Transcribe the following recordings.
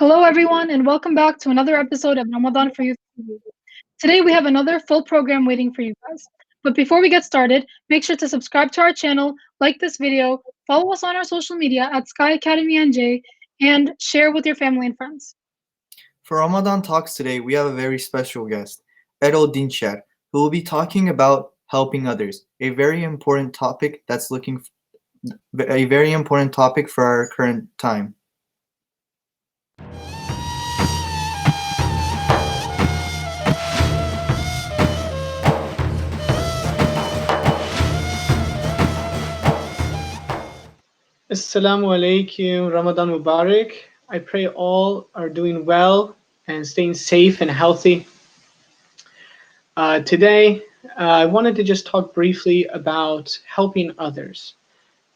Hello, everyone, and welcome back to another episode of Ramadan for Youth TV. Today, we have another full program waiting for you guys. But before we get started, make sure to subscribe to our channel, like this video, follow us on our social media at Sky Academy NJ, and share with your family and friends. For Ramadan Talks today, we have a very special guest, Errol Dinçer, who will be talking about helping others, a very important topic for our current time. Assalamu alaikum, Ramadan Mubarak. I pray all are doing well and staying safe and healthy. Today, I wanted to just talk briefly about helping others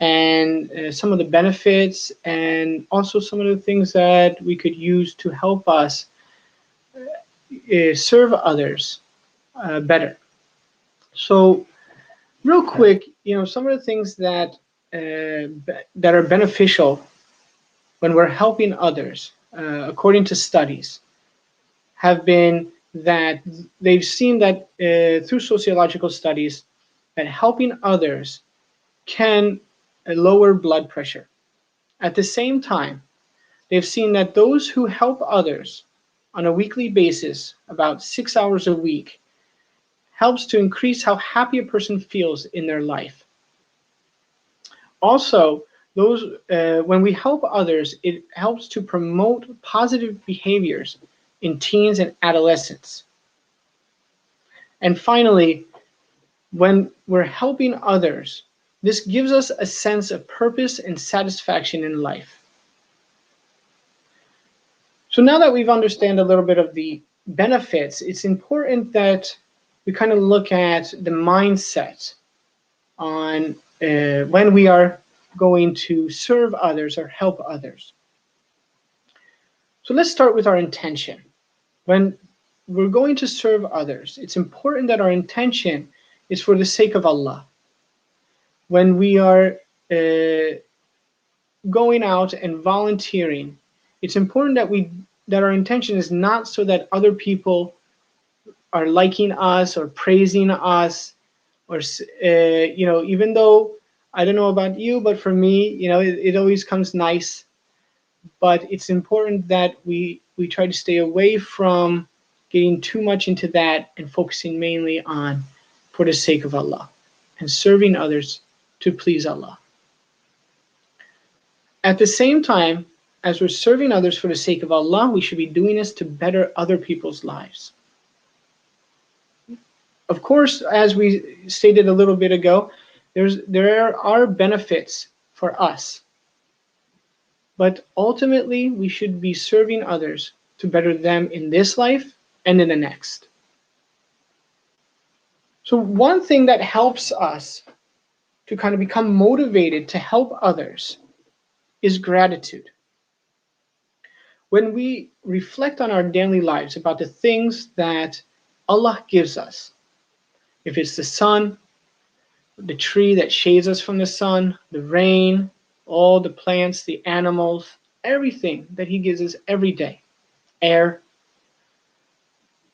and some of the benefits and also some of the things that we could use to help us serve others better. So, real quick, some of the things that are beneficial when we're helping others, according to studies, have been that they've seen that through sociological studies that helping others can lower blood pressure. At the same time, they've seen that those who help others on a weekly basis, about 6 hours a week, helps to increase how happy a person feels in their life. Also, when we help others, it helps to promote positive behaviors in teens and adolescents. And finally, when we're helping others, this gives us a sense of purpose and satisfaction in life. So now that we've understood a little bit of the benefits, it's important that we kind of look at the mindset on when we are going to serve others or help others. So let's start with our intention. When we're going to serve others, it's important that our intention is for the sake of Allah. When we are going out and volunteering, it's important that our intention is not so that other people are liking us or praising us, or even though I don't know about you, but for me, it always comes nice. But it's important that we try to stay away from getting too much into that and focusing mainly on for the sake of Allah and serving others to please Allah. At the same time, as we're serving others for the sake of Allah, we should be doing this to better other people's lives. Of course, as we stated a little bit ago, there are benefits for us. But ultimately, we should be serving others to better them in this life and in the next. So one thing that helps us to kind of become motivated to help others is gratitude. When we reflect on our daily lives about the things that Allah gives us, if it's the sun, the tree that shades us from the sun, the rain, all the plants, the animals, everything that He gives us every day, air,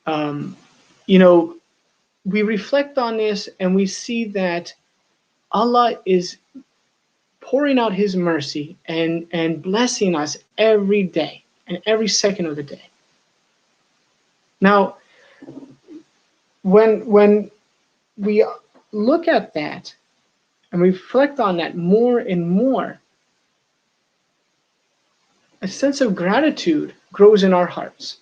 we reflect on this and we see that Allah is pouring out His mercy and blessing us every day and every second of the day. Now, when we look at that and reflect on that more and more, a sense of gratitude grows in our hearts.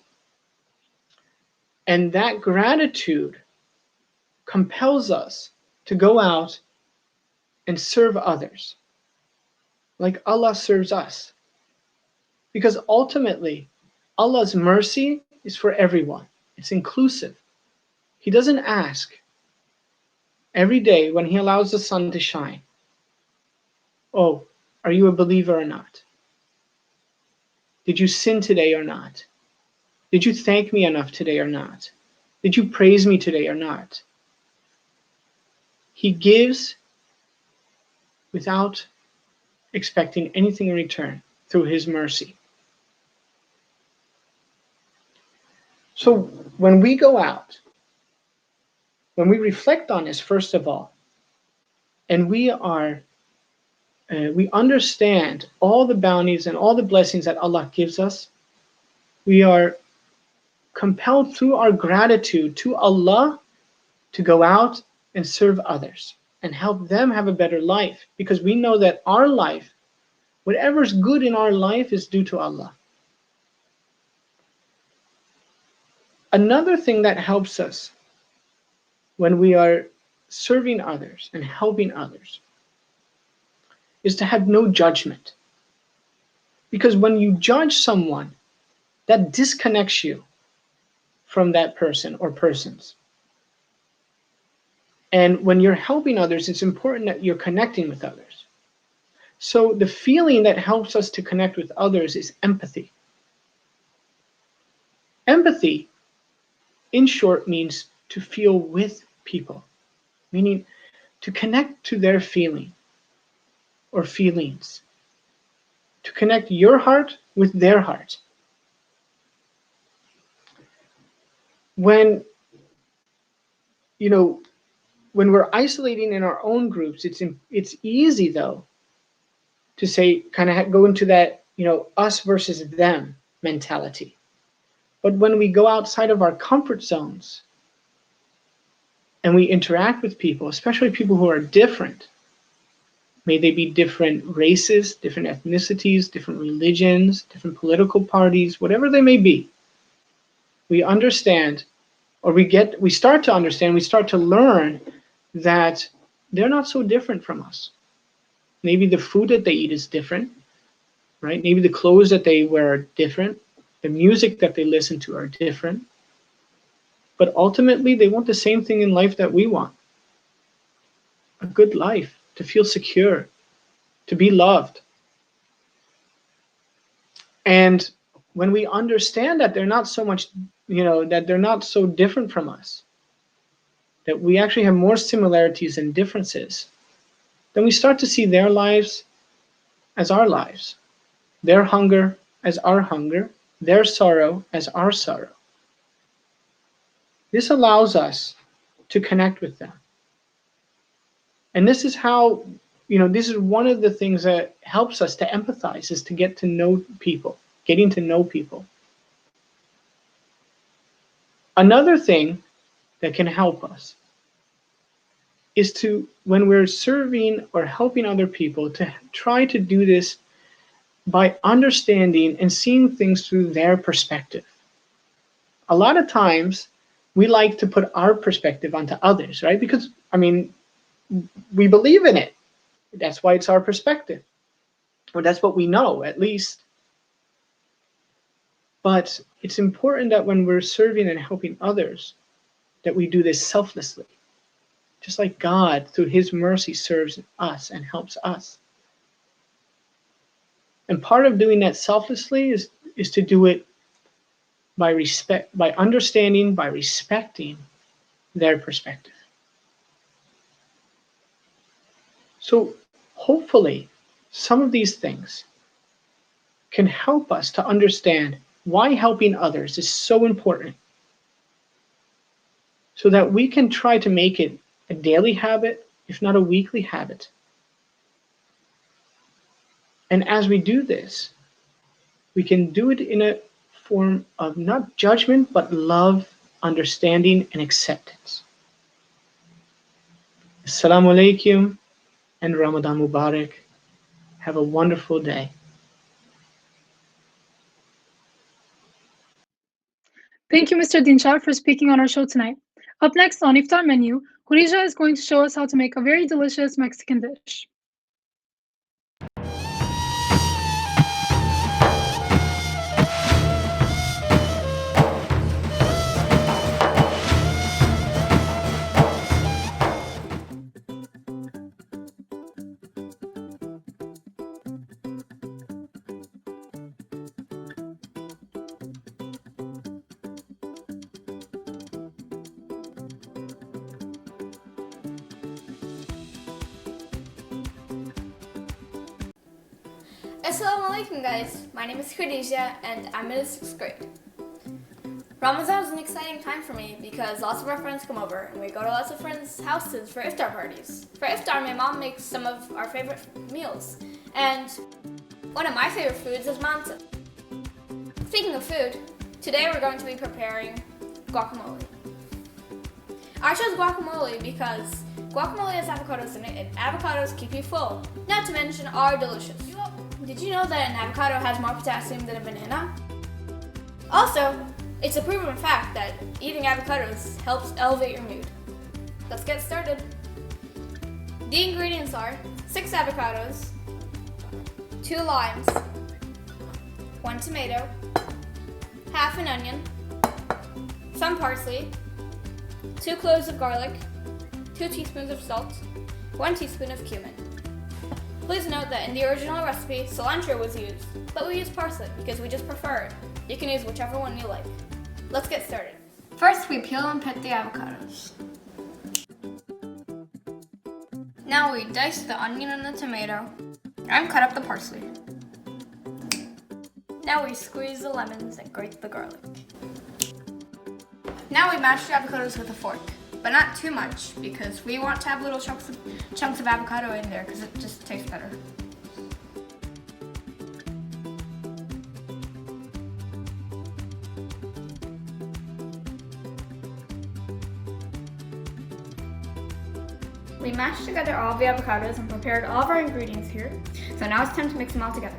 And that gratitude compels us to go out and serve others like Allah serves us. Because ultimately, Allah's mercy is for everyone. It's inclusive. He doesn't ask every day when He allows the sun to shine, oh, are you a believer or not? Did you sin today or not? Did you thank me enough today or not? Did you praise me today or not? He gives without expecting anything in return through His mercy. So when we go out, when we reflect on this, first of all, and we understand all the bounties and all the blessings that Allah gives us, we are compelled through our gratitude to Allah to go out and serve others and help them have a better life, because we know that our life, whatever's good in our life, is due to Allah. Another thing that helps us when we are serving others and helping others is to have no judgment. Because when you judge someone, that disconnects you from that person or persons. And when you're helping others, it's important that you're connecting with others. So the feeling that helps us to connect with others is empathy. Empathy, in short, means to feel with people, meaning to connect to their feeling or feelings, to connect your heart with their heart. When you know when we're isolating in our own groups, it's easy though to say, kind of go into that us versus them mentality. But when we go outside of our comfort zones and we interact with people, especially people who are different, may they be different races, different ethnicities, different religions, different political parties, whatever they may be, we understand, or we start to understand, we start to learn that they're not so different from us. Maybe the food that they eat is different, right? Maybe the clothes that they wear are different. The music that they listen to are different. But ultimately, they want the same thing in life that we want. A good life, to feel secure, to be loved. And when we understand that they're not so much, that they're not so different from us, that we actually have more similarities than differences, then we start to see their lives as our lives, their hunger as our hunger, their sorrow as our sorrow. This allows us to connect with them. And this is how, this is one of the things that helps us to empathize, is to get to know people, getting to know people. Another thing that can help us is to, when we're serving or helping other people, to try to do this by understanding and seeing things through their perspective. A lot of times we like to put our perspective onto others, right? Because, we believe in it. That's why it's our perspective. Or that's what we know, at least. But it's important that when we're serving and helping others, that we do this selflessly. Just like God, through his mercy, serves us and helps us. And part of doing that selflessly is to do it by understanding, by respecting their perspective. So hopefully, some of these things can help us to understand why helping others is so important, so that we can try to make it a daily habit, if not a weekly habit. And as we do this, we can do it in a form of not judgment, but love, understanding, and acceptance. Assalamu alaikum and Ramadan Mubarak. Have a wonderful day. Thank you, Mr. Dinshar, for speaking on our show tonight. Up next on Iftar Menu, Khadija is going to show us how to make a very delicious Mexican dish. Assalamu alaikum guys, my name is Khadija and I'm in the 6th grade. Ramadan is an exciting time for me because lots of our friends come over and we go to lots of friends' houses for iftar parties. For iftar, my mom makes some of our favorite meals, and one of my favorite foods is manta. Speaking of food, today we're going to be preparing guacamole. I chose guacamole because guacamole has avocados in it, and avocados keep you full. Not to mention are delicious. Did you know that an avocado has more potassium than a banana? Also, it's a proven fact that eating avocados helps elevate your mood. Let's get started. The ingredients are 6 avocados, 2 limes, 1 tomato, half an onion, some parsley, 2 cloves of garlic, 2 teaspoons of salt, 1 teaspoon of cumin. Please note that in the original recipe, cilantro was used, but we used parsley because we just prefer it. You can use whichever one you like. Let's get started. First, we peel and pit the avocados. Now we dice the onion and the tomato and cut up the parsley. Now we squeeze the lemons and grate the garlic. Now we mash the avocados with a fork, but not too much because we want to have little chunks of avocado in there because it just tastes better. We mashed together all of the avocados and prepared all of our ingredients here. So now it's time to mix them all together.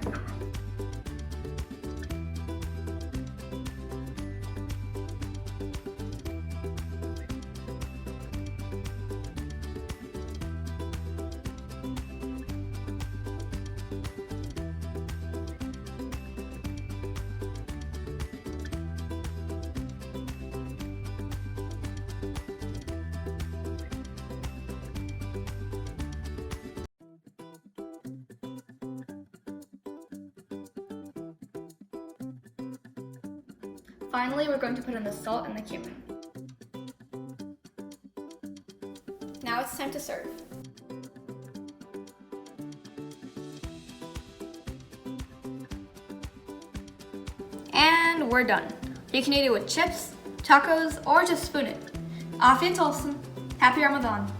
Finally, we're going to put in the salt and the cumin. Now it's time to serve. And we're done. You can eat it with chips, tacos, or just spoon it. Afiyet olsun. Happy Ramadan.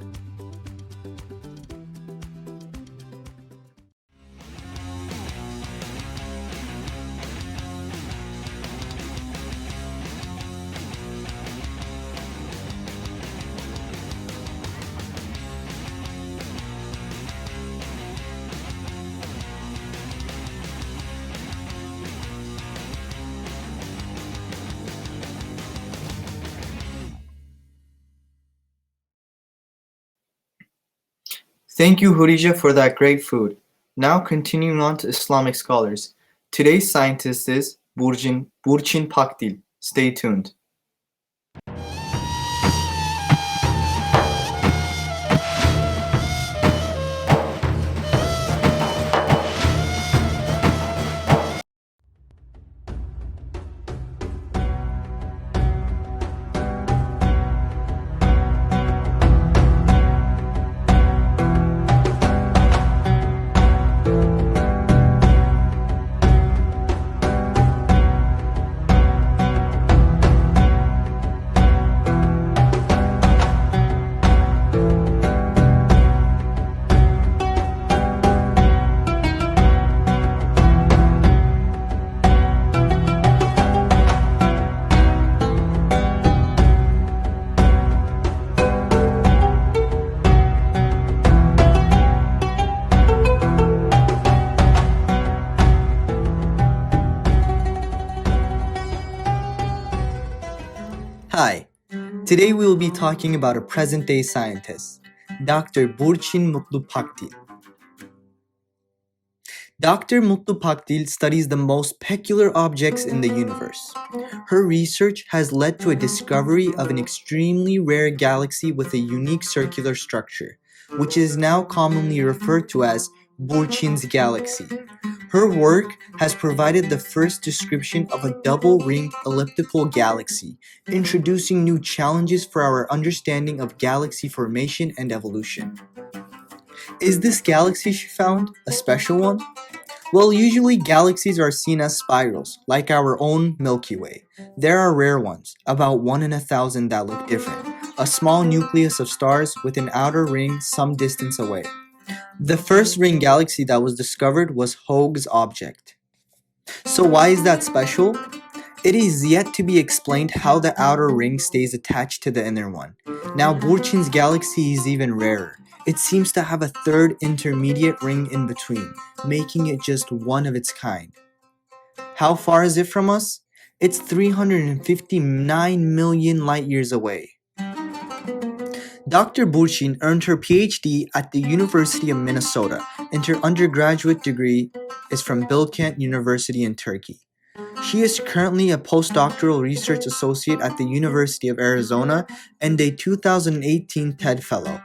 Thank you, Hurija, for that great food. Now continuing on to Islamic scholars. Today's scientist is Burçin Pakdil. Stay tuned. Hi, today we will be talking about a present-day scientist, Dr. Burçin Pakdil. Dr. Pakdil studies the most peculiar objects in the universe. Her research has led to a discovery of an extremely rare galaxy with a unique circular structure, which is now commonly referred to as Burçin's galaxy. Her work has provided the first description of a double-ringed elliptical galaxy, introducing new challenges for our understanding of galaxy formation and evolution. Is this galaxy she found a special one? Well, usually galaxies are seen as spirals, like our own Milky Way. There are rare ones, about 1 in 1,000 that look different. A small nucleus of stars with an outer ring some distance away. The first ring galaxy that was discovered was Hoag's object. So why is that special? It is yet to be explained how the outer ring stays attached to the inner one. Now Burçin's galaxy is even rarer. It seems to have a third intermediate ring in between, making it just one of its kind. How far is it from us? It's 359 million light years away. Dr. Burçin earned her PhD at the University of Minnesota, and her undergraduate degree is from Bilkent University in Turkey. She is currently a postdoctoral research associate at the University of Arizona and a 2018 TED Fellow.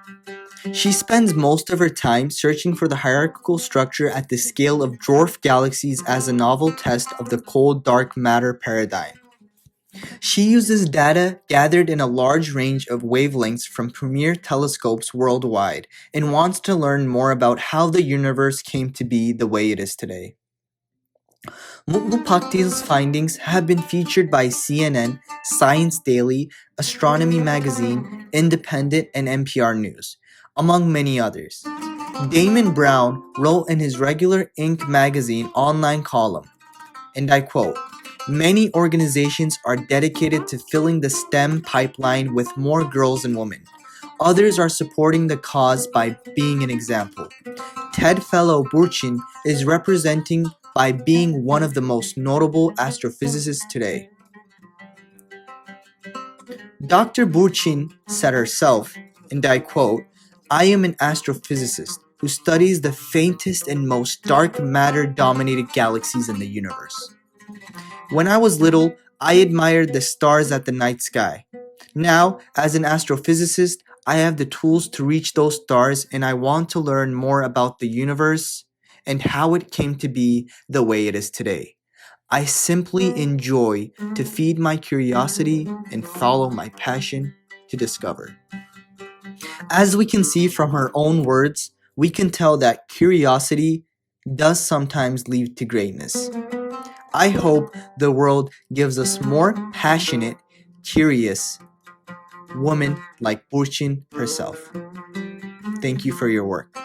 She spends most of her time searching for the hierarchical structure at the scale of dwarf galaxies as a novel test of the cold dark matter paradigm. She uses data gathered in a large range of wavelengths from premier telescopes worldwide and wants to learn more about how the universe came to be the way it is today. Mutlu Pakdil's findings have been featured by CNN, Science Daily, Astronomy Magazine, Independent, and NPR News, among many others. Damon Brown wrote in his regular Inc. magazine online column, and I quote, "Many organizations are dedicated to filling the STEM pipeline with more girls and women. Others are supporting the cause by being an example. TED Fellow Burçin is representing by being one of the most notable astrophysicists today." Dr. Burçin said herself, and I quote, "I am an astrophysicist who studies the faintest and most dark matter-dominated galaxies in the universe. When I was little, I admired the stars at the night sky. Now, as an astrophysicist, I have the tools to reach those stars and I want to learn more about the universe and how it came to be the way it is today. I simply enjoy to feed my curiosity and follow my passion to discover." As we can see from her own words, we can tell that curiosity does sometimes lead to greatness. I hope the world gives us more passionate, curious women like Burçin herself. Thank you for your work.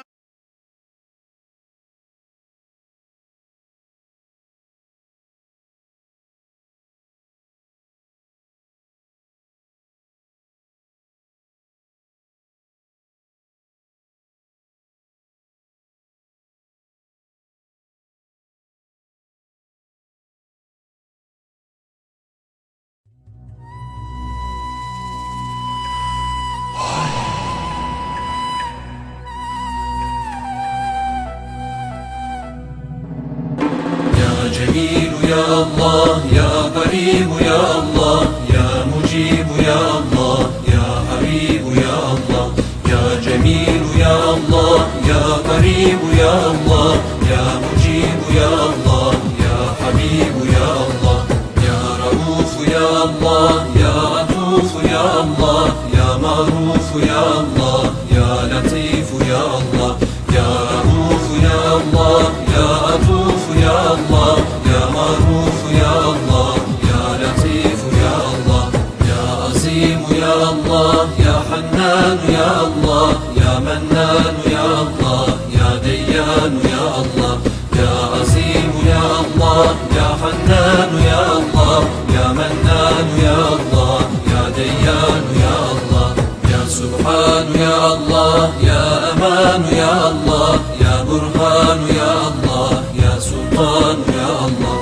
يا جميل يا الله يا قريب يا الله يا مجيب يا الله يا حبيب يا الله يا جميل يا الله يا قريب يا الله يا مجيب يا الله يا حبيب يا الله يا رؤوف يا الله يا عطوف يا الله يا معروف يا الله يا لطيف يا الله يا رؤوف يا الله يا عطوف يا الله يا معروف يا الله يا لطيف يا الله يا عظيم يا الله يا حنان يا الله يا منان يا الله يا ديان يا الله يا عظيم يا الله يا حنان يا الله يا منان يا الله يا ديان يا الله يا سبحان يا الله يا أمان يا الله يا برهان يا الله يا سلطان يا الله.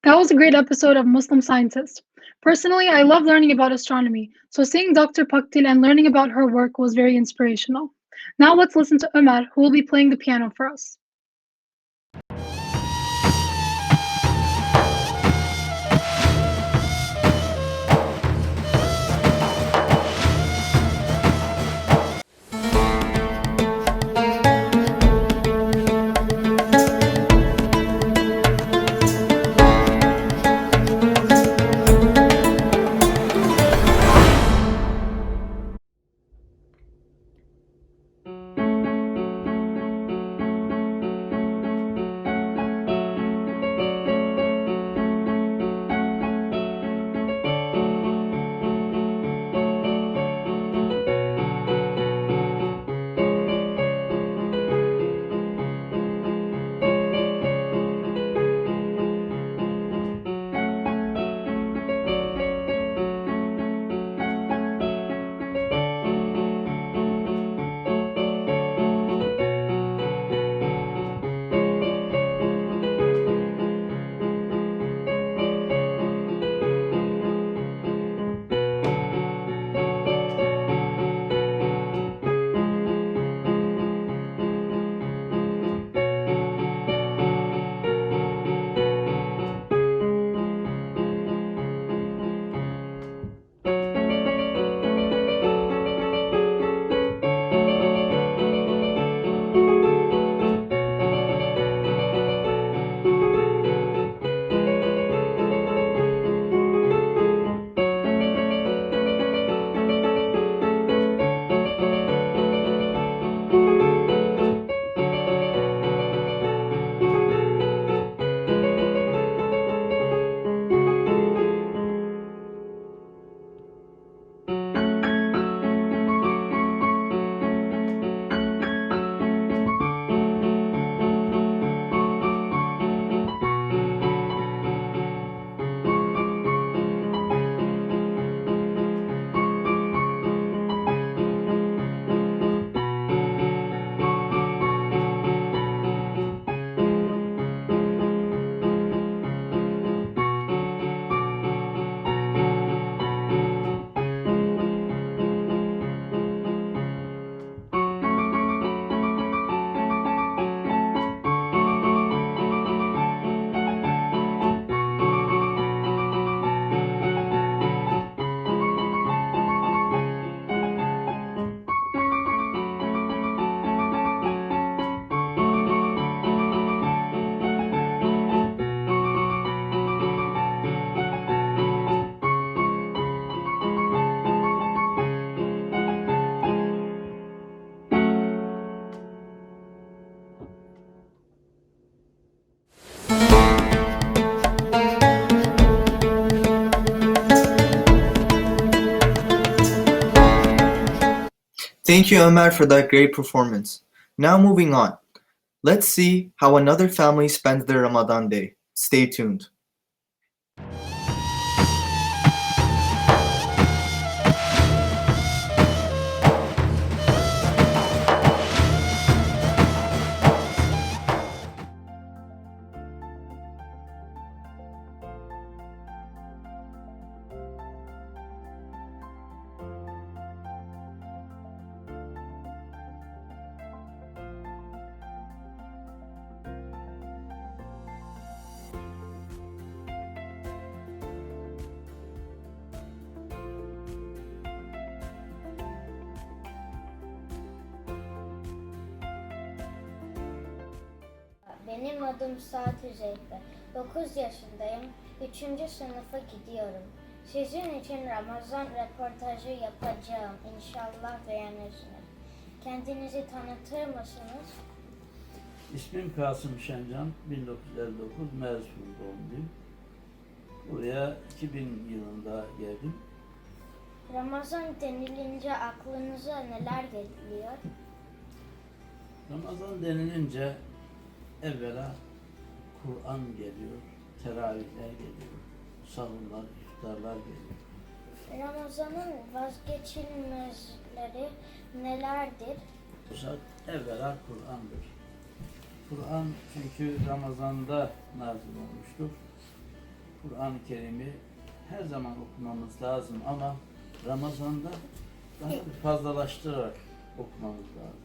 That was a great episode of Muslim Scientist. Personally, I love learning about astronomy, so seeing Dr. Pakdil and learning about her work was very inspirational. Now let's listen to Umar, who will be playing the piano for us. Thank you, Ömer, for that great performance. Now moving on. Let's see how another family spends their Ramadan day. Stay tuned. Benim adım Saat Üzeyfe. 9 yaşındayım. 3. sınıfa gidiyorum. Sizin için Ramazan röportajı yapacağım. İnşallah beğenirsiniz. Kendinizi tanıtır mısınız? İsmim Kasım Şencan, 1959 Mersin doğumluyum. Buraya 2000 yılında geldim. Ramazan denilince aklınıza neler geliyor? Ramazan denilince evvela Kur'an geliyor, teravihler geliyor, sahurlar, iftarlar geliyor. Ramazan'ın vazgeçilmezleri nelerdir? Fakat evvela Kur'an'dır. Kur'an çünkü Ramazan'da nazil olmuştur. Kur'an-ı Kerim'i her zaman okumamız lazım ama Ramazan'da daha bir fazlalaştırarak okumamız lazım.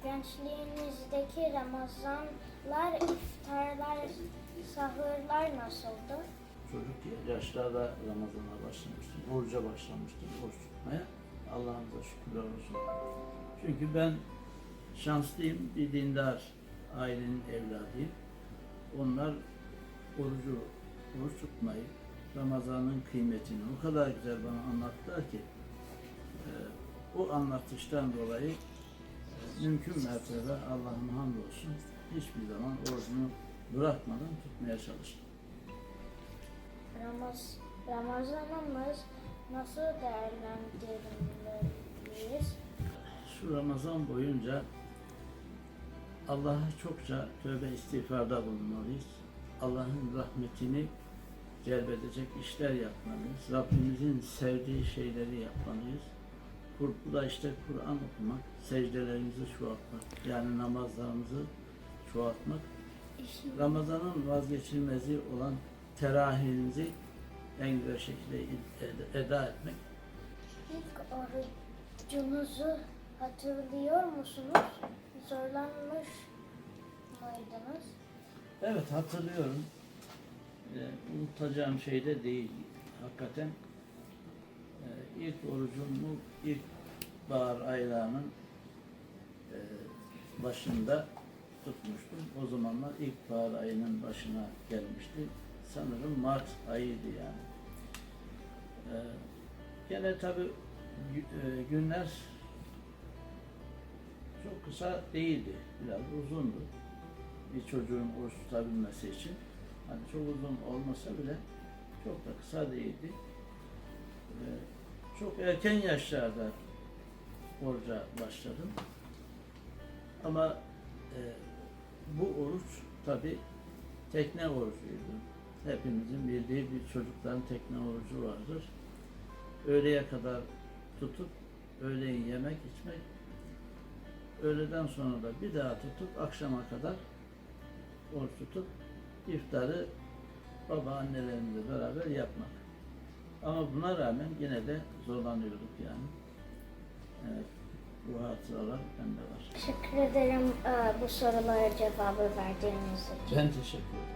Gençliğinizdeki Ramazanlar, iftarlar, sahurlar nasıldı? Çocuk yaşlarda Ramazan'a başlamıştım, oruca başlamıştım, oruç tutmaya. Allah'ımıza şükürler olsun. Çünkü ben şanslıyım, bir dindar ailenin evladıyım. Onlar oruç tutmayı, Ramazan'ın kıymetini o kadar güzel bana anlattılar ki o anlatıştan dolayı mümkün mertebe Allah'ıma hamdolsun hiçbir zaman orucunu bırakmadan tutmaya çalıştım. Ramazanımız nasıl değerlendirmeliyiz? Şu Ramazan boyunca Allah'a çokça tövbe istiğfarda bulunmalıyız. Allah'ın rahmetini celbedecek işler yapmalıyız. Rabbimizin sevdiği şeyleri yapmalıyız. Bu da işte Kur'an okumak, secdelerimizi çoğaltmak, yani namazlarımızı çoğaltmak. Ramazan'ın vazgeçilmezi olan teravihimizi en güzel şekilde eda etmek. İlk orucunuzu hatırlıyor musunuz? Zorlanmış mıydınız? Evet, hatırlıyorum. Unutacağım şey de değil. Hakikaten ilk orucumu ilk bahar aylarının başında tutmuştum. O zamanlar ilk bahar ayının başına gelmişti. Sanırım Mart ayıydı yani. Gene tabii günler çok kısa değildi. Biraz uzundu. Bir çocuğun oruç tutabilmesi için. Hani çok uzun olmasa bile çok da kısa değildi. Çok erken yaşlarda oruca başladım. Ama bu oruç tabii tekne orucuydu. Hepimizin bildiği bir çocukların tekne orucu vardır. Öğleye kadar tutup öğleyin yemek içmek, öğleden sonra da bir daha tutup akşama kadar oruç tutup iftarı baba annelerimizle beraber yapmak. Ama buna rağmen yine de zorlanıyorduk yani. Evet, bu hatıralar bende var. Teşekkür ederim bu sorulara cevabı verdiğiniz için. Ben teşekkür ederim.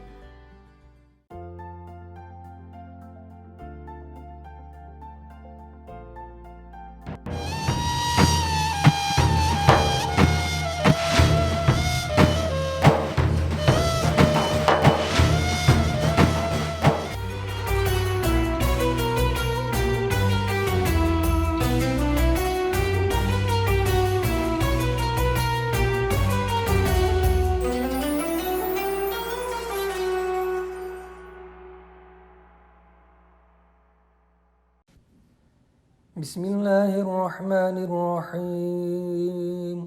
بسم الله الرحمن الرحيم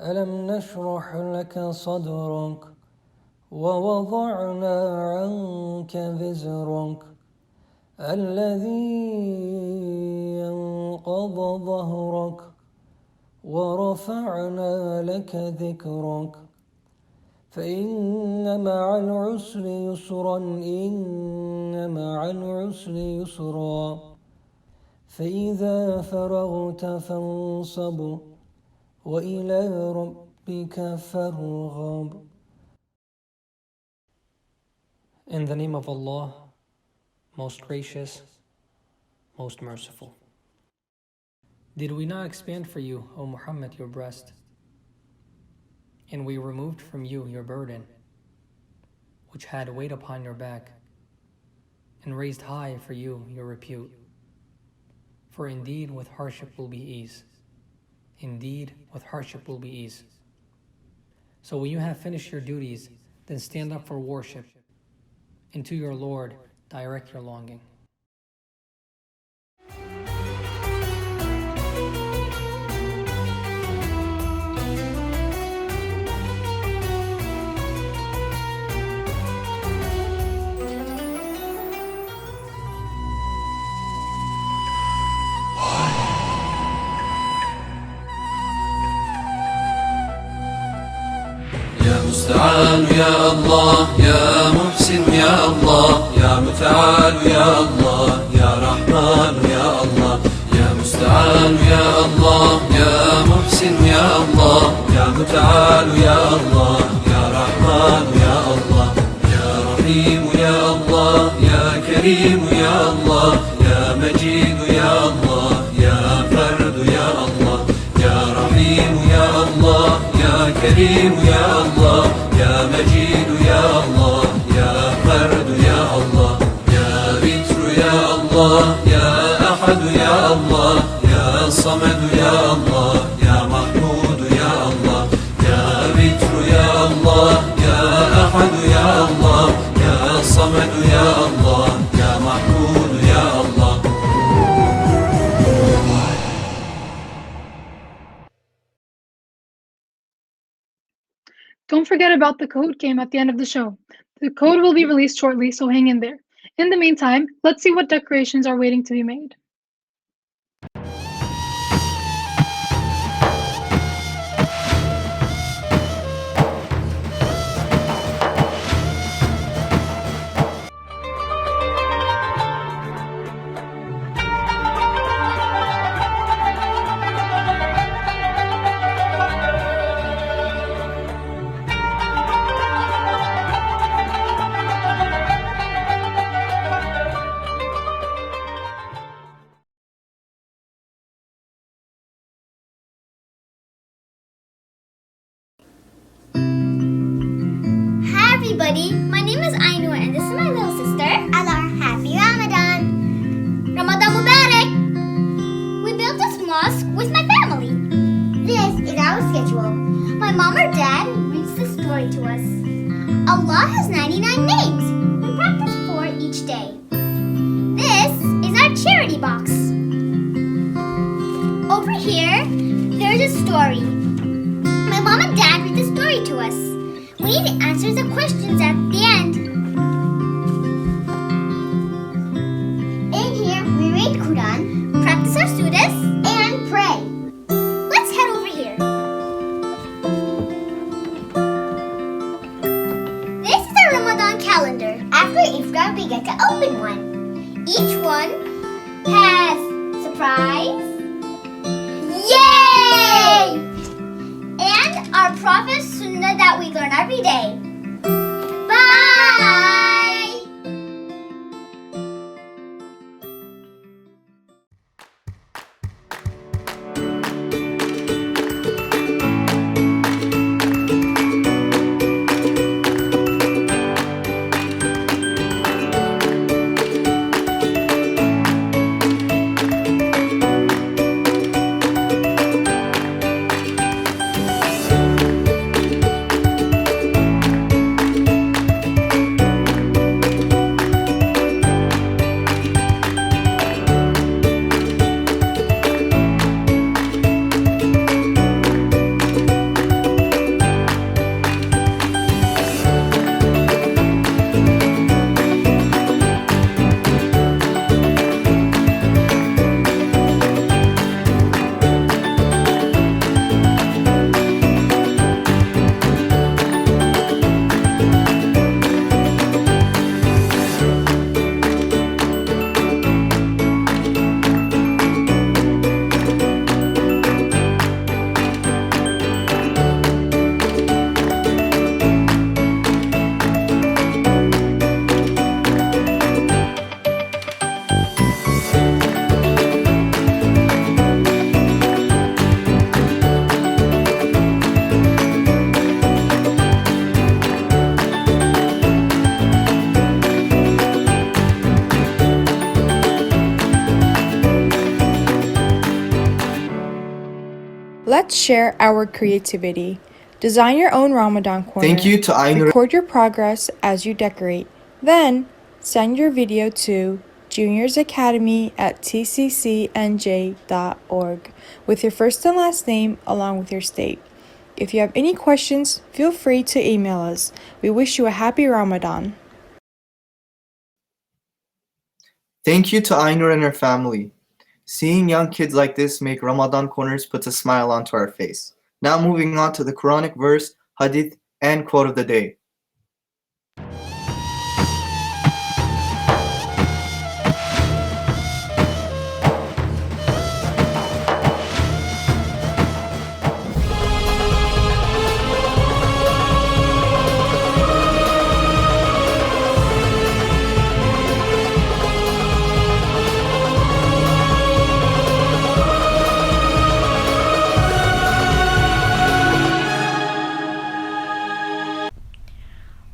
ألم نشرح لك صدرك ووضعنا عنك وزرك الذي ينقض ظهرك ورفعنا لك ذكرك فإن مع العسر يسرا إن مع العسر يسرا فإذا فرغت فانصب وإلى ربك فارغب. In the name of Allah, most gracious, most merciful. Did we not expand for you, O Muhammad, your breast? And we removed from you your burden, which had weight upon your back, and raised high for you your repute. For indeed with hardship will be ease. Indeed with hardship will be ease. So when you have finished your duties, then stand up for worship, and to your Lord direct your longing. يا مستعان يا الله يا محسن يا الله يا متعال يا الله يا رحمن يا الله يا مستعان يا الله يا محسن يا الله يا متعال يا الله يا رحمن يا الله يا رحيم يا الله يا كريم يا الله يا مجيد يا الله يا فرد يا الله يا رحيم يا الله يا كريم يا الله يا مجيد يا الله يا فرد يا الله يا بتر يا الله يا أحد يا الله يا صمد يا الله يا محمود يا الله يا بتر يا الله يا أحد يا الله يا صمد يا الله يا محمود يا الله. Don't forget about the Kahoot game at the end of the show. The code will be released shortly, so hang in there. In the meantime, let's see what decorations are waiting to be made. Hi everybody, my name is Ainur and this is my little sister Alar. Happy Ramadan! Ramadan Mubarak! We built this mosque with my family. This is our schedule. My mom or dad reads the story to us. Allah has 99 names. We practice 4 each day. This is our charity box. Over here, there's a story. My mom and dad read the story to us. We need to answer the questions at the end. In here, we read Quran, practice our sudas, and pray. Let's head over here. This is our Ramadan calendar. After Iftar, we get to open one. Each one has surprise. Yay! And our Prophet's Sunnah that we learn every day. Bye! Let's share our creativity. Design your own Ramadan corner. Thank you to Ainur. Record your progress as you decorate. Then, send your video to juniorsacademy@tccnj.org with your first and last name along with your state. If you have any questions, feel free to email us. We wish you a happy Ramadan. Thank you to Ainur and her family. Seeing young kids like this make Ramadan corners puts a smile onto our face. Now moving on to the Quranic verse, hadith, and quote of the day.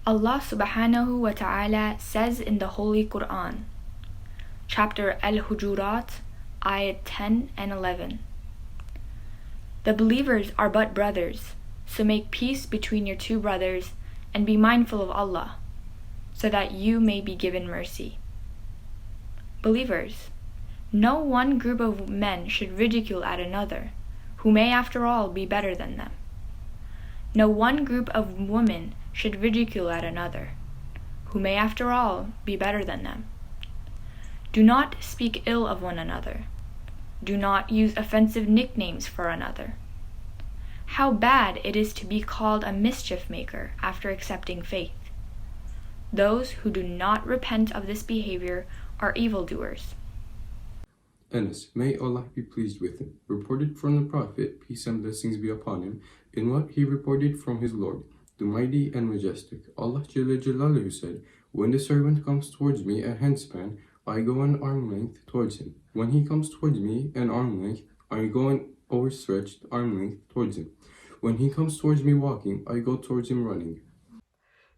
Allah subhanahu wa ta'ala says in the Holy Quran, chapter Al-Hujurat, ayat 10 and 11. The believers are but brothers, so make peace between your two brothers and be mindful of Allah, so that you may be given mercy. Believers, no one group of men should ridicule at another, who may after all be better than them. No one group of women should ridicule at another, who may after all be better than them. Do not speak ill of one another. Do not use offensive nicknames for another. How bad it is to be called a mischief maker after accepting faith. Those who do not repent of this behavior are evildoers. Anas, may Allah be pleased with him, reported from the Prophet, peace and blessings be upon him, in what he reported from his Lord, the Mighty and Majestic. Allah Jalla Jalaluhu said, when the servant comes towards me a handspan, I go an arm length towards him. When he comes towards me an arm length, I go an overstretched arm length towards him. When he comes towards me walking, I go towards him running.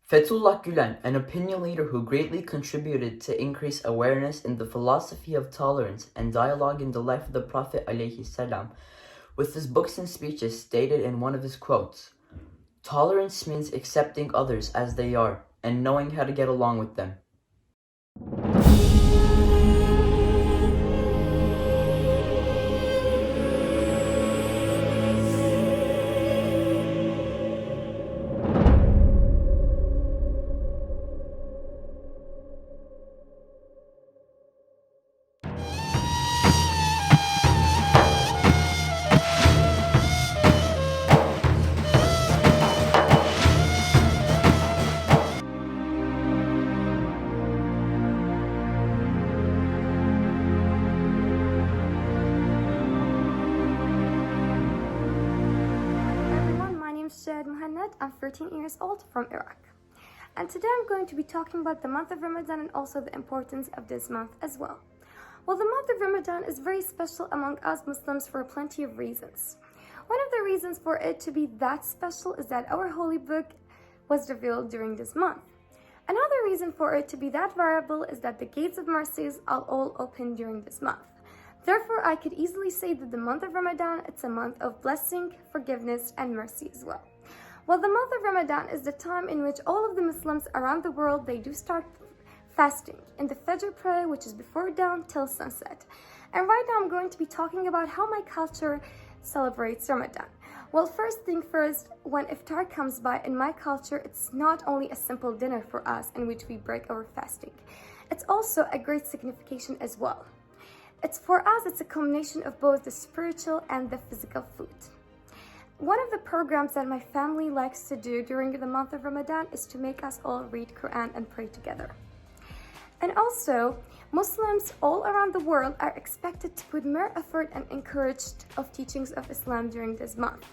Fethullah Gülen, an opinion leader who greatly contributed to increase awareness in the philosophy of tolerance and dialogue in the life of the Prophet ﷺ, with his books and speeches stated in one of his quotes, "Tolerance means accepting others as they are and knowing how to get along with them." I'm 13 years old from Iraq. And today I'm going to be talking about the month of Ramadan and also the importance of this month as well. Well, the month of Ramadan is very special among us Muslims for plenty of reasons. One of the reasons for it to be that special is that our holy book was revealed during this month. Another reason for it to be that variable is that the gates of mercies are all open during this month. Therefore, I could easily say that the month of Ramadan, it's a month of blessing, forgiveness, and mercy as well. Well, the month of Ramadan is the time in which all of the Muslims around the world, they do start fasting in the Fajr prayer, which is before dawn till sunset. And right now I'm going to be talking about how my culture celebrates Ramadan. Well, first thing first, when iftar comes by in my culture, it's not only a simple dinner for us in which we break our fasting. It's also a great signification as well. For us, it's a combination of both the spiritual and the physical food. One of the programs that my family likes to do during the month of Ramadan is to make us all read Quran and pray together. And also, Muslims all around the world are expected to put more effort and encouraged of teachings of Islam during this month.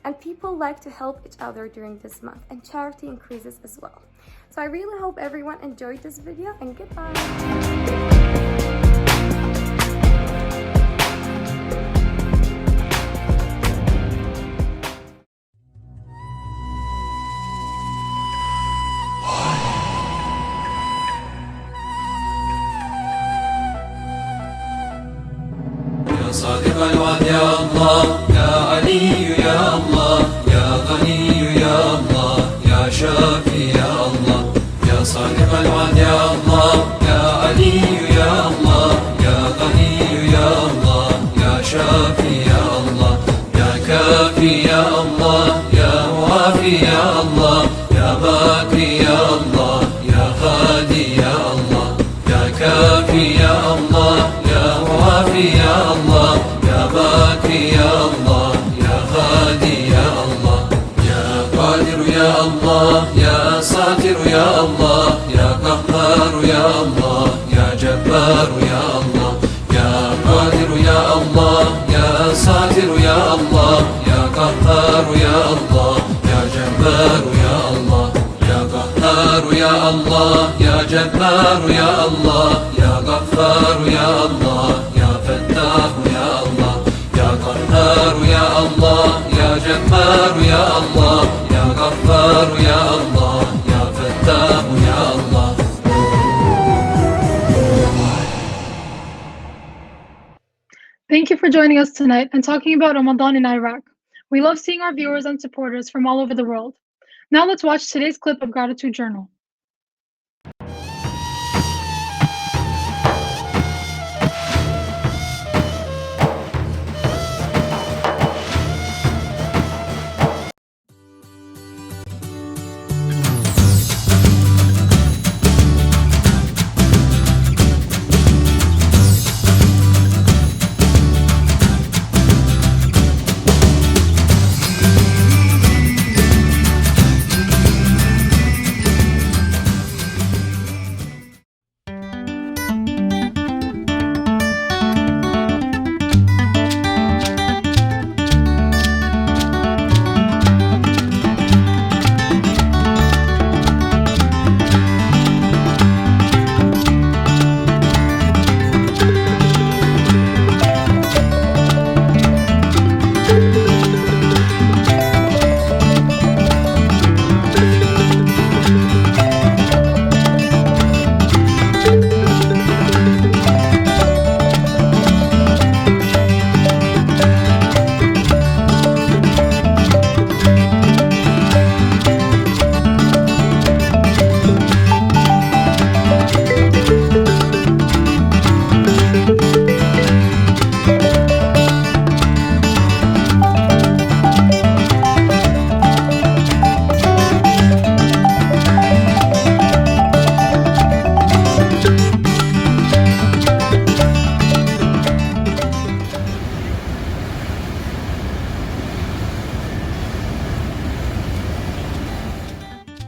And people like to help each other during this month, and charity increases as well. So I really hope everyone enjoyed this video, and goodbye. صادق الوعد يا الله يا علي يا صادق الوعد يا الله يا علي يا الله يا غني يا الله يا شافي يا الله يا كافي يا الله يا وافي يا الله يا باقي يا الله يا هادي يا الله يا كافي يا الله يا وافي يا الله يا باقي يا الله يا هادي يا الله يا قادر يا الله يا ساتر يا الله يا قهار يا الله يا جبار يا الله يا قادر يا الله يا ساتر يا الله يا قهار يا الله يا جبار يا الله يا قهار يا الله يا جبار يا الله يا غفار يا الله يا فتاح يا الله يا قهار يا الله يا جبار يا الله يا غفار يا الله يا فتاح يا الله. Thank you for joining us tonight and talking about Ramadan in Iraq. We love seeing our viewers and supporters from all over the world. Now let's watch today's clip of Gratitude Journal.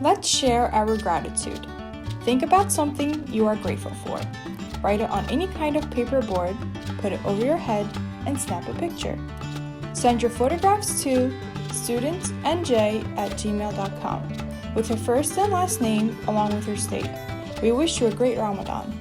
Let's share our gratitude. Think about something you are grateful for. Write it on any kind of paper board, put it over your head, and snap a picture. Send your photographs to studentsnj@gmail.com with your first and last name along with your state. We wish you a great Ramadan.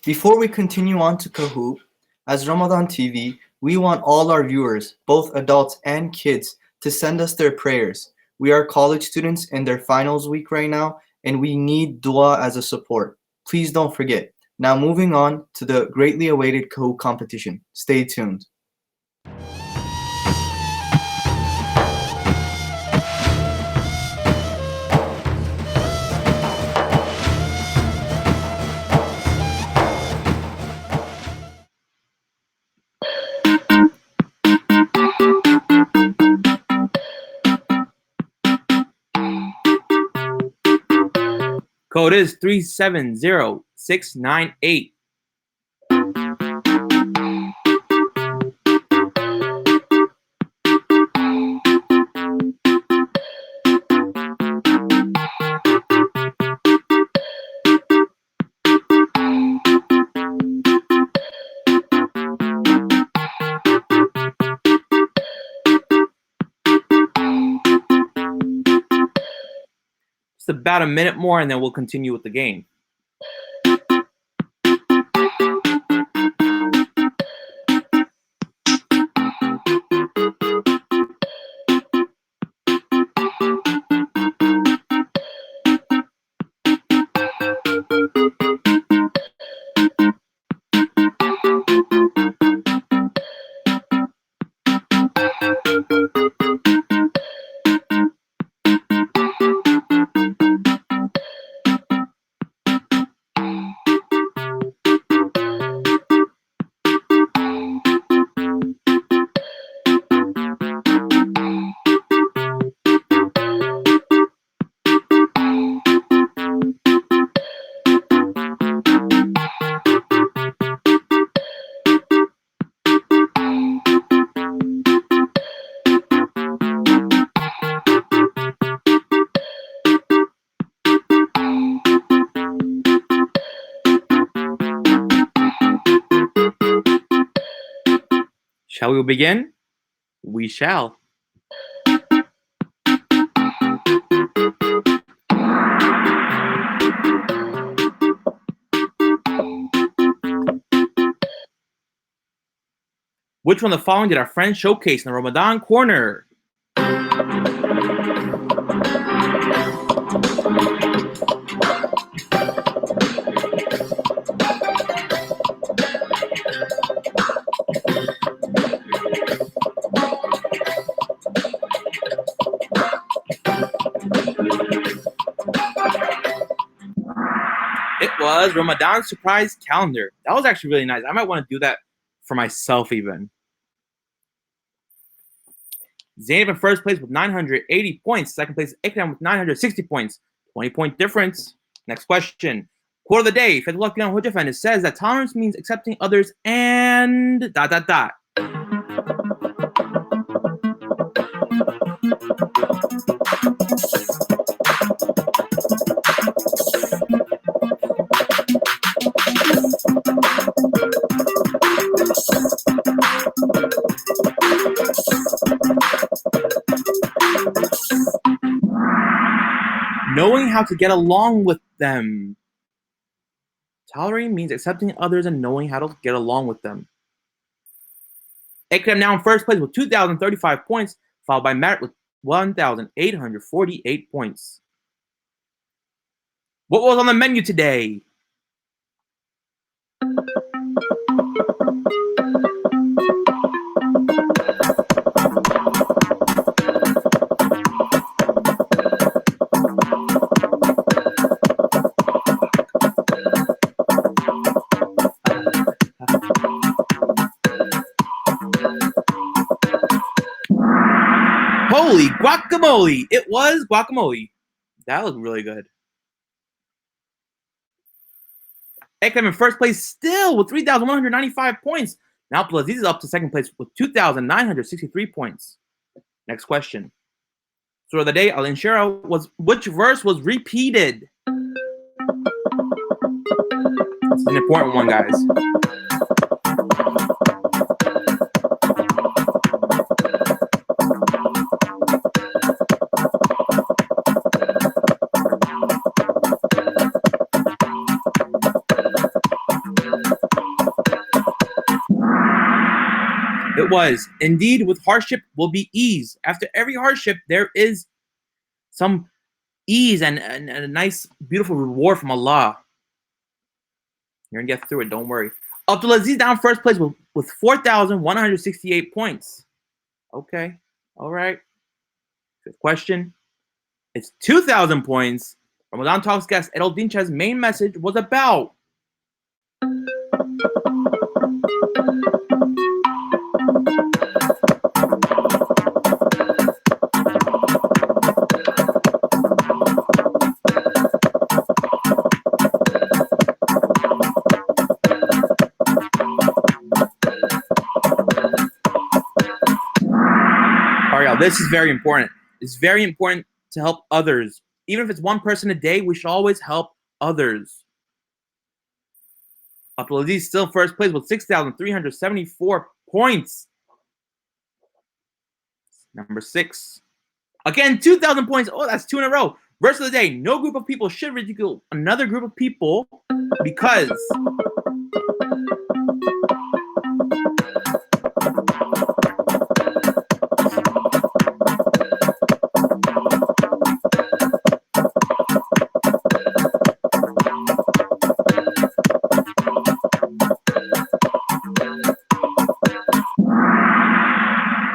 Before we continue on to Kahoot, as Ramadan TV, we want all our viewers, both adults and kids, to send us their prayers. We are college students in their finals week right now, and we need dua as a support. Please don't forget. Now moving on to the greatly awaited Kahoot competition. Stay tuned. Code is 370698. Just about a minute more and then we'll continue with the game. Shall we begin? We shall. Which one of the following did our friends showcase in the Ramadan corner? It was Ramadan surprise calendar. That was actually really nice. I might want to do that for myself even. Zainab in first place with 980 points. Second place, Ikram with 960 points. 20-point difference. Next question. Quote of the day. Fethullah Gulen Hoxha says that tolerance means accepting others and ... Knowing how to get along with them. Tolerating means accepting others and knowing how to get along with them. Ikram now in first place with 2,035 points, followed by Matt with 1,848 points. What was on the menu today? Holy guacamole! It was guacamole. That looked really good. Ikram in first place still with 3,195 points. Now Abdulaziz is up to second place with 2,963 points. Next question. Surah of the day, Al-Inshirah was which verse was repeated? It's an important one, guys. It was, indeed, with hardship will be ease. After every hardship, there is some ease and a nice, beautiful reward from Allah. You're going to get through it, don't worry. Abdulaziz down first place with 4,168 points. Okay, all right. Good question. It's 2,000 points. Ramadan Talks guest Edel Dincha's main message was about this is very important. It's very important to help others. Even if it's one person a day, we should always help others. Abdulaziz still first place with 6,374 points. Number 6. Again, 2,000 points. Oh, that's 2 in a row. Verse of the day. No group of people should ridicule another group of people because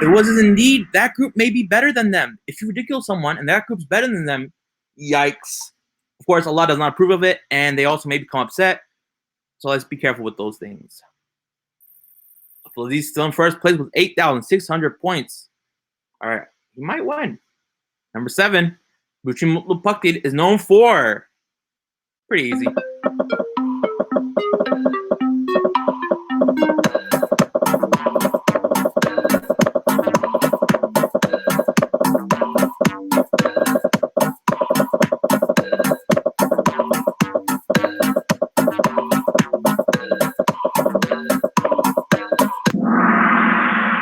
it was indeed that group may be better than them. If you ridicule someone and that group's better than them, yikes. Of course, Allah does not approve of it, and they also may become upset. So let's be careful with those things. Abdulaziz still in first place with 8,600 points. All right, he might win. Number 7, Bucci Mutlu Pakdil is known for. Pretty easy.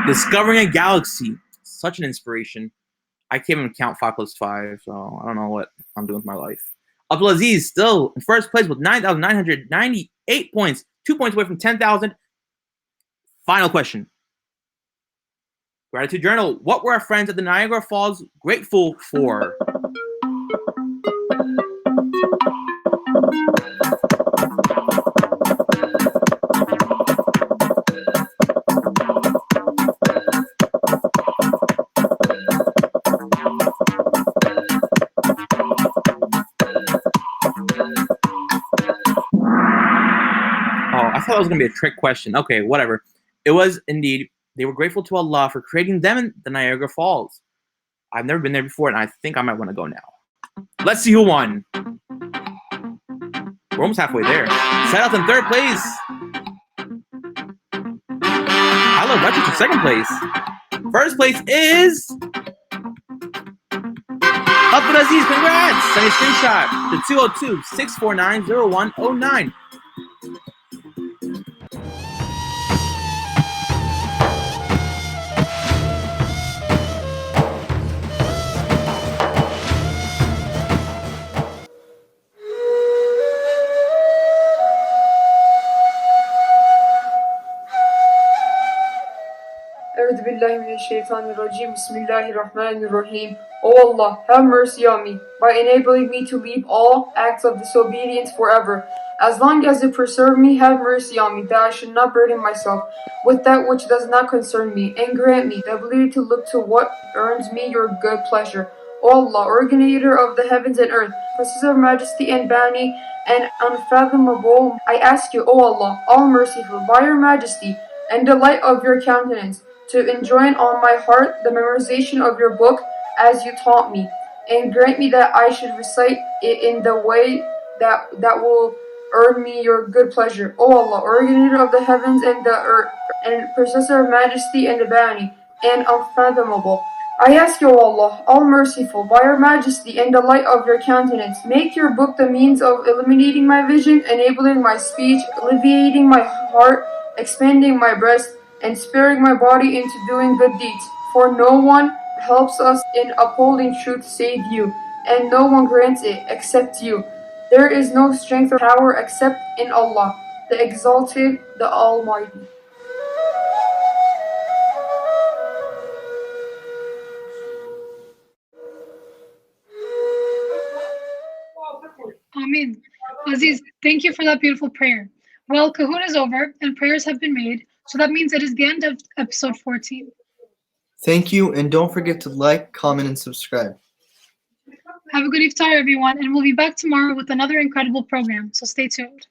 Discovering a galaxy. Such an inspiration. I can't even count 5 plus 5, so I don't know what I'm doing with my life. Abdulaziz still in first place with 9,998 points, 2 points away from 10,000. Final question. Gratitude Journal. What were our friends at the Niagara Falls grateful for? Oh, I thought it was going to be a trick question. Okay, whatever. It was indeed, they were grateful to Allah for creating them in the Niagara Falls. I've never been there before, and I think I might want to go now. Let's see who won. We're almost halfway there. Shout out in third place. Hello, Duchess in second place. First place is Abdulaziz. Congrats! Send a screenshot to 202-649-0109. أعوذ بالله من الشيطان الرجيم بسم الله الرحمن الرحيم. O Allah, have mercy on me by enabling me to leave all acts of disobedience forever. As long as you preserve me, have mercy on me that I should not burden myself with that which does not concern me, and grant me the ability to look to what earns me your good pleasure. O Allah, originator of the heavens and earth, possessor of majesty and bounty and unfathomable, I ask you, O Allah, all merciful, by your majesty and the light of your countenance, to enjoin on my heart the memorization of your book as you taught me, and grant me that I should recite it in the way that will earn me your good pleasure. O Allah, originator of the heavens and the earth, and possessor of majesty and the bounty, and unfathomable, I ask you, O Allah, all merciful, by your majesty and the light of your countenance, make your book the means of illuminating my vision, enabling my speech, alleviating my heart, expanding my breast, and sparing my body into doing good deeds. For no one helps us in upholding truth save you, and no one grants it except you. There is no strength or power except in Allah, the Exalted, the Almighty. Ameen. Aziz, thank you for that beautiful prayer. Well, Kahoot is over and prayers have been made, so that means it is the end of episode 14. Thank you, and don't forget to like, comment, and subscribe. Have a good iftar, everyone, and we'll be back tomorrow with another incredible program, so stay tuned.